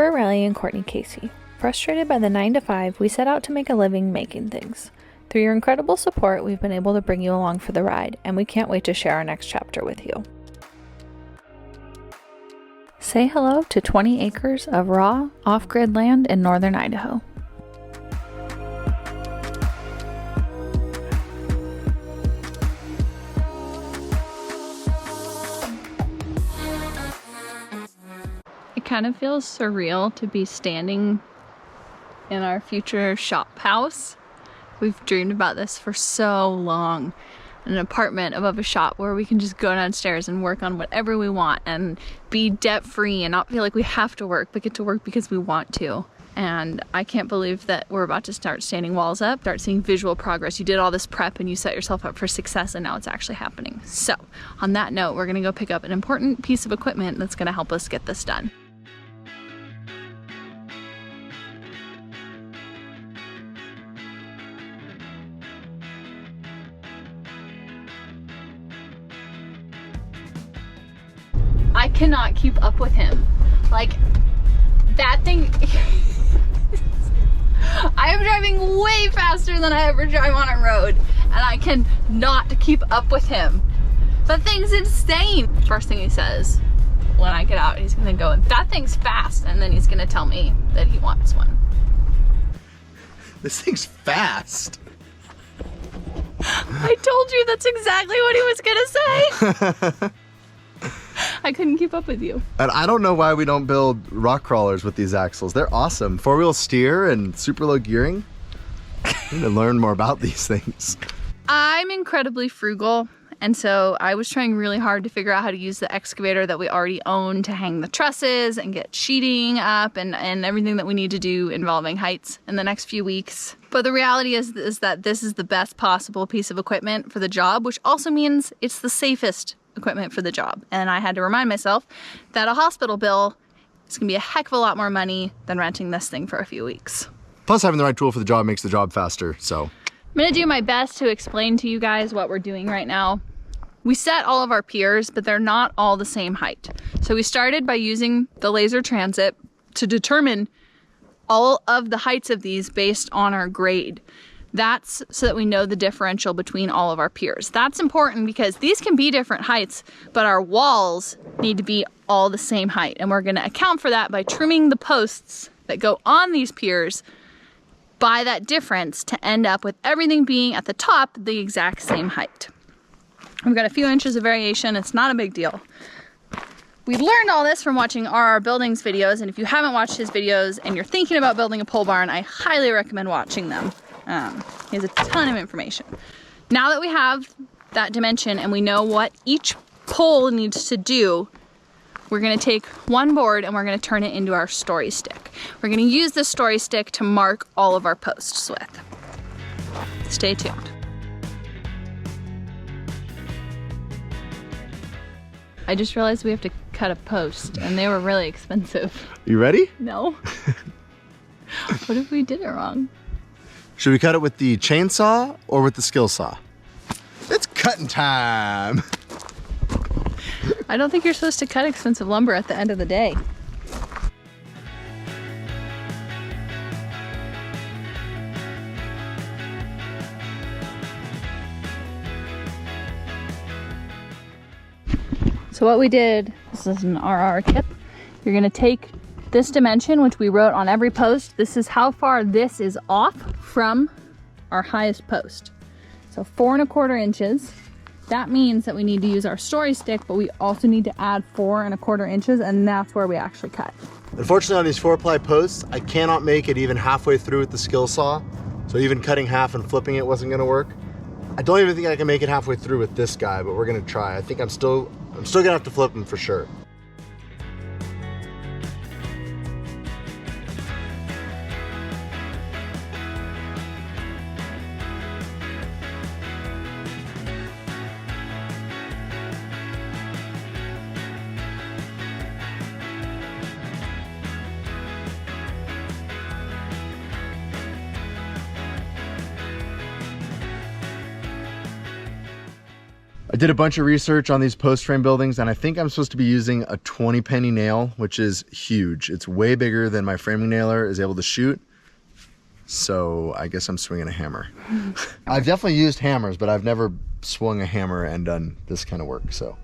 We're Riley and Courtney Casey. Frustrated by the 9-to-5, we set out to make a living making things. Through your incredible support, we've been able to bring you along for the ride, and we can't wait to share our next chapter with you. Say hello to 20 acres of raw, off-grid land in northern Idaho. It kind of feels surreal to be standing in our future shop house. We've dreamed about this for so long. An apartment above a shop where we can just go downstairs and work on whatever we want and be debt-free and not feel like we have to work, but get to work because we want to. And I can't believe that we're about to start standing walls up, start seeing visual progress. You did all this prep and you set yourself up for success, and now it's actually happening. So on that note, we're gonna go pick up an important piece of equipment that's gonna help us get this done. I cannot keep up with him. Like, that thing, I am driving way faster than I ever drive on a road, and I cannot keep up with him. That thing's insane. First thing he says when I get out, he's gonna go, that thing's fast, and then he's gonna tell me that he wants one. This thing's fast. I told you that's exactly what he was gonna say. I couldn't keep up with you. And I don't know why we don't build rock crawlers with these axles. They're awesome. Four-wheel steer and super low gearing. I need to learn more about these things. I'm incredibly frugal, and so I was trying really hard to figure out how to use the excavator that we already own to hang the trusses and get sheeting up and everything that we need to do involving heights in the next few weeks. But the reality is that this is the best possible piece of equipment for the job, which also means it's the safest equipment for the job. And I had to remind myself that a hospital bill is gonna be a heck of a lot more money than renting this thing for a few weeks. Plus, having the right tool for the job makes the job faster, so. I'm gonna do my best to explain to you guys what we're doing right now. We set all of our piers, but they're not all the same height. So we started by using the laser transit to determine all of the heights of these based on our grade. That's so that we know the differential between all of our piers. That's important because these can be different heights, but our walls need to be all the same height. And we're gonna account for that by trimming the posts that go on these piers by that difference to end up with everything being at the top the exact same height. We've got a few inches of variation, it's not a big deal. We learned all this from watching RR Buildings videos, and if you haven't watched his videos and you're thinking about building a pole barn, I highly recommend watching them. He has a ton of information. Now that we have that dimension and we know what each pole needs to do, we're gonna take one board and we're gonna turn it into our story stick. We're gonna use this story stick to mark all of our posts with. Stay tuned. I just realized we have to cut a post and they were really expensive. You ready? No. What if we did it wrong? Should we cut it with the chainsaw or with the skill saw? It's cutting time. I don't think you're supposed to cut expensive lumber at the end of the day. So what we did, this is an RR tip, you're gonna take this dimension, which we wrote on every post. This is how far this is off from our highest post. So 4¼ inches. That means that we need to use our story stick, but we also need to add 4¼ inches, and that's where we actually cut. Unfortunately, on these 4-ply posts, I cannot make it even halfway through with the skill saw. So even cutting half and flipping it wasn't gonna work. I don't even think I can make it halfway through with this guy, but we're gonna try. I think I'm still gonna have to flip him for sure. I did a bunch of research on these post frame buildings, and I think I'm supposed to be using a 20 penny nail, which is huge. It's way bigger than my framing nailer is able to shoot. So I guess I'm swinging a hammer. I've definitely used hammers, but I've never swung a hammer and done this kind of work, so.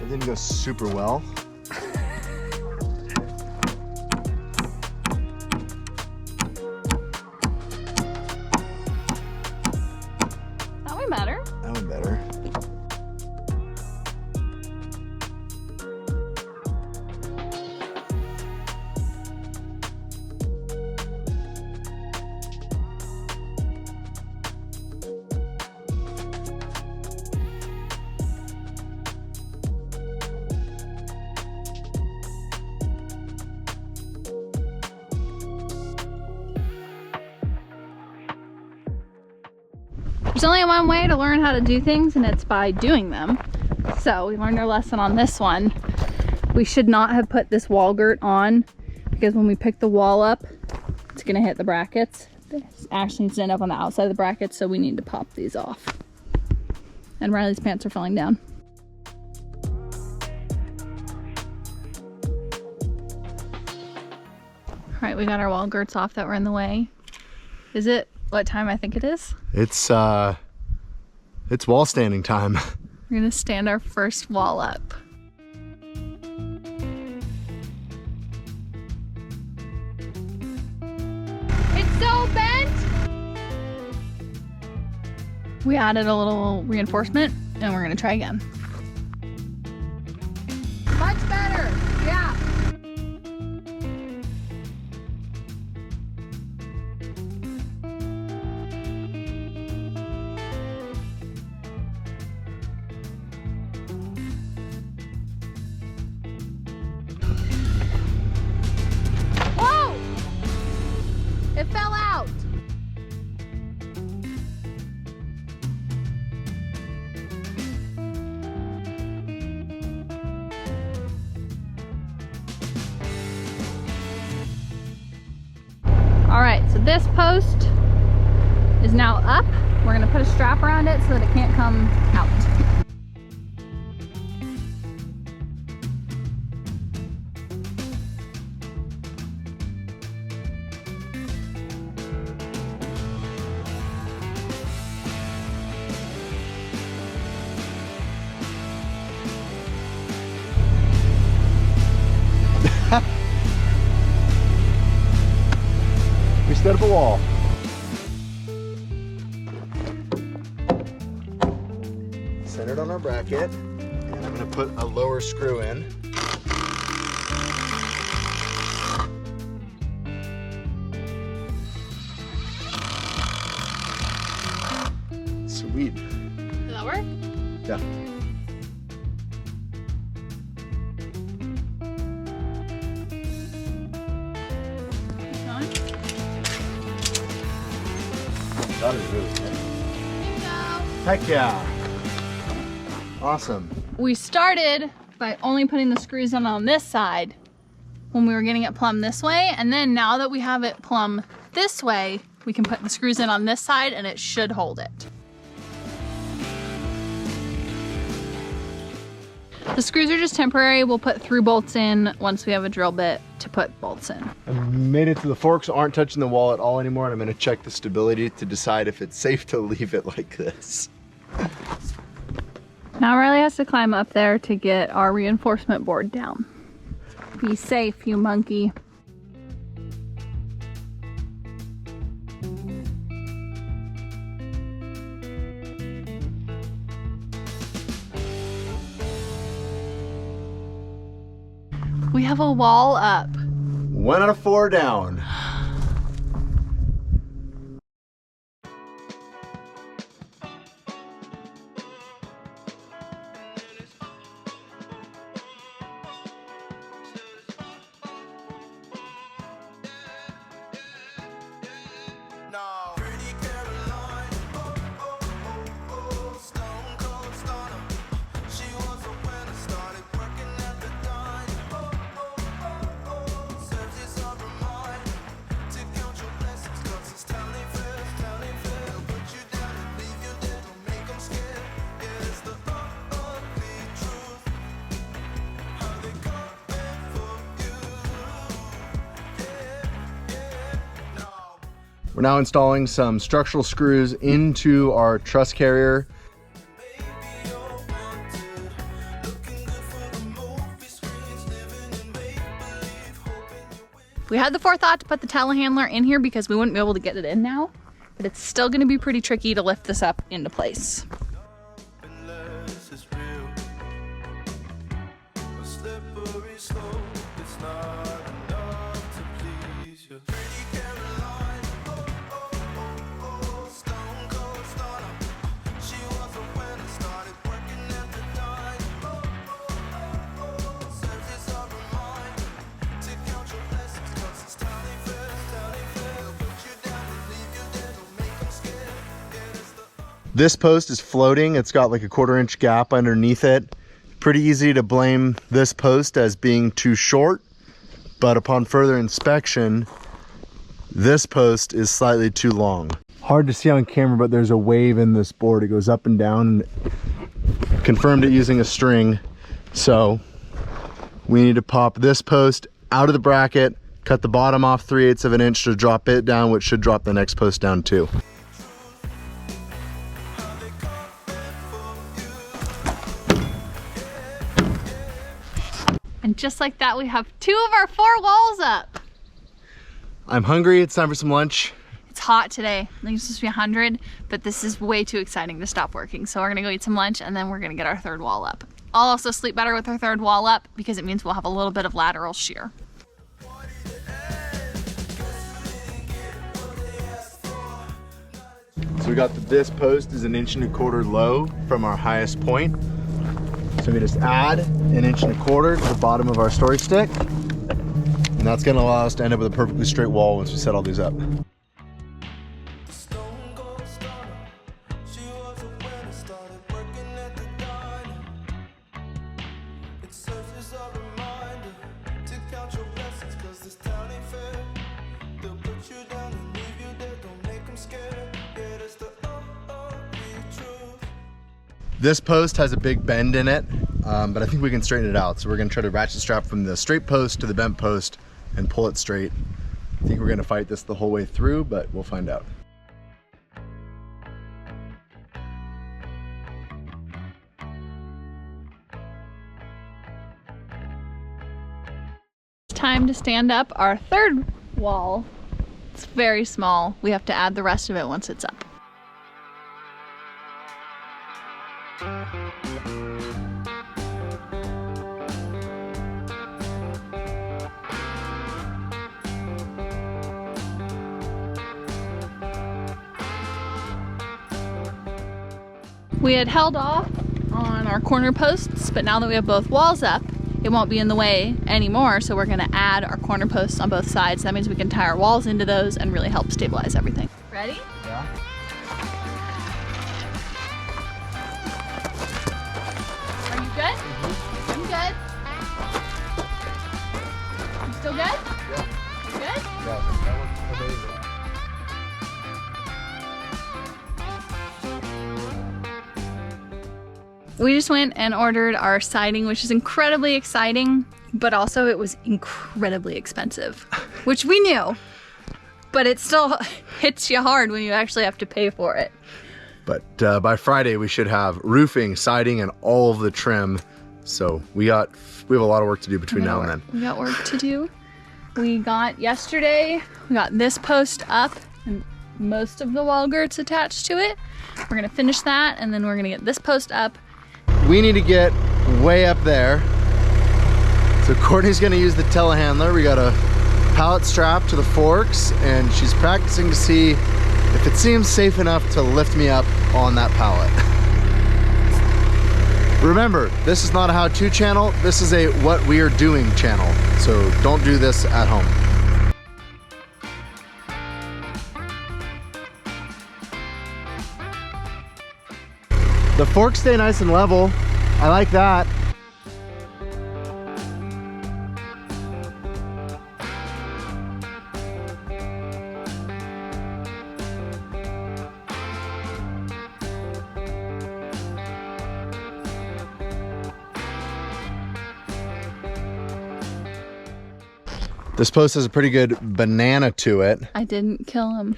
It didn't go super well. That went better. That went better. There's only one way to learn how to do things, and it's by doing them. So we learned our lesson on this one. We should not have put this wall girt on, because when we pick the wall up, it's gonna hit the brackets. This actually needs to end up on the outside of the brackets, so we need to pop these off. And Riley's pants are falling down. All right, we got our wall girts off that were in the way. Is it what time I think it is? It's wall standing time. We're gonna stand our first wall up. It's so bent! We added a little reinforcement and we're gonna try again. Much better, yeah. It fell out. All right, so this post is now up. We're gonna put a strap around it so that it can't come out. We stood up a wall. Centered on our bracket, and I'm gonna put a lower screw in. Sweet. Does that work? Yeah. That is really tight. Heck yeah. Awesome. We started by only putting the screws on this side when we were getting it plumb this way, and then now that we have it plumb this way, we can put the screws in on this side and it should hold it. The screws are just temporary. We'll put through bolts in once we have a drill bit to put bolts in. I made it to the forks, aren't touching the wall at all anymore, and I'm gonna check the stability to decide if it's safe to leave it like this. Now Riley has to climb up there to get our reinforcement board down. Be safe, you monkey. We have a wall up. 1 out of 4 down. We're now installing some structural screws into our truss carrier. We had the forethought to put the telehandler in here because we wouldn't be able to get it in now, but it's still going to be pretty tricky to lift this up into place. This post is floating. It's got like a 1/4 inch gap underneath it. Pretty easy to blame this post as being too short, but upon further inspection, this post is slightly too long. Hard to see on camera, but there's a wave in this board. It goes up and down, and confirmed it using a string. So we need to pop this post out of the bracket, cut the bottom off 3/8 of an inch to drop it down, which should drop the next post down too. And just like that, we have 2 of our 4 walls up. I'm hungry. It's time for some lunch. It's hot today. I think it's supposed to be 100, but this is way too exciting to stop working. So we're gonna go eat some lunch and then we're gonna get our 3rd wall up. I'll also sleep better with our 3rd wall up because it means we'll have a little bit of lateral shear. So we got this post is 1 1/4 inch low from our highest point. So we just add 1 1/4 inch to the bottom of our story stick. And that's gonna allow us to end up with a perfectly straight wall once we set all these up. This post has a big bend in it, but I think we can straighten it out. So we're gonna try to ratchet strap from the straight post to the bent post and pull it straight. I think we're gonna fight this the whole way through, but we'll find out. Time to stand up our 3rd wall. It's very small. We have to add the rest of it once it's up. We had held off on our corner posts, but now that we have both walls up, it won't be in the way anymore, so we're gonna add our corner posts on both sides. That means we can tie our walls into those and really help stabilize everything. Ready? Yeah. Are you good? I'm good. You still good? Yeah. You good? Yeah, that looks amazing. We just went and ordered our siding, which is incredibly exciting, but also it was incredibly expensive, which we knew, but it still hits you hard when you actually have to pay for it. But by Friday, we should have roofing, siding, and all of the trim. So we have a lot of work to do between now and then. We got work to do. Yesterday, we got this post up and most of the wall girts attached to it. We're gonna finish that and then we're gonna get this post up. We need to get way up there. So Courtney's gonna use the telehandler. We got a pallet strap to the forks and she's practicing to see if it seems safe enough to lift me up on that pallet. Remember, this is not a how-to channel. This is a what we are doing channel. So don't do this at home. The forks stay nice and level. I like that. This post has a pretty good banana to it. I didn't kill him.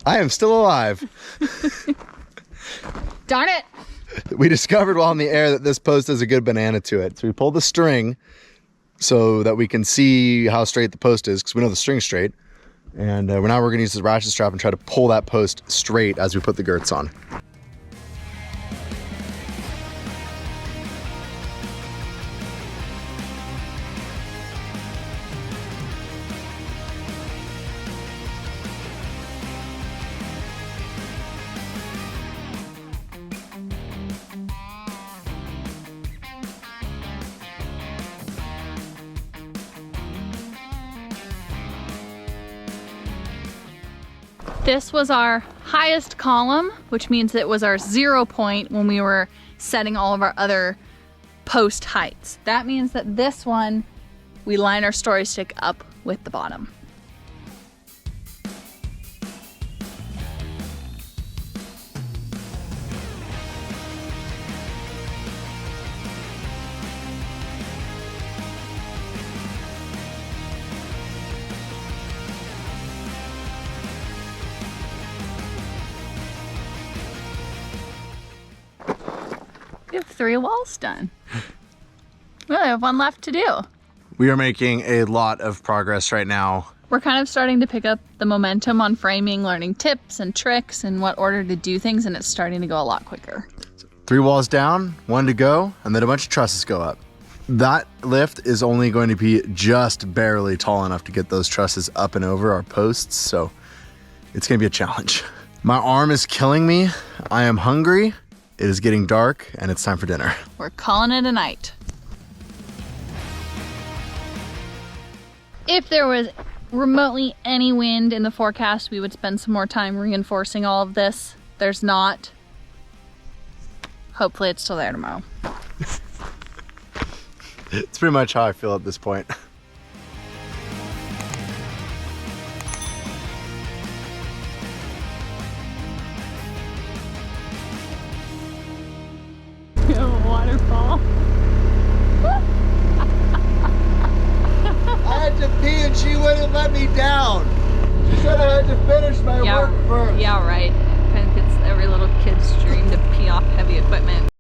I am still alive. Darn it. We discovered while in the air that this post has a good banana to it. So we pulled the string so that we can see how straight the post is, because we know the string's straight. And now we're gonna use this ratchet strap and try to pull that post straight as we put the girths on. This was our highest column, which means it was our 0 point when we were setting all of our other post heights. That means that this one, we line our story stick up with the bottom. We have 3 walls done. We only have 1 left to do. We are making a lot of progress right now. We're kind of starting to pick up the momentum on framing, learning tips and tricks and what order to do things, and it's starting to go a lot quicker. 3 walls down, 1 to go, and then a bunch of trusses go up. That lift is only going to be just barely tall enough to get those trusses up and over our posts, so it's gonna be a challenge. My arm is killing me. I am hungry. It is getting dark and it's time for dinner. We're calling it a night. If there was remotely any wind in the forecast, we would spend some more time reinforcing all of this. There's not. Hopefully it's still there tomorrow. It's pretty much how I feel at this point. Waterfall. I had to pee and she wouldn't let me down. She said I had to finish my work first. Yeah, right. Kind of gets every little kid's dream to pee off heavy equipment.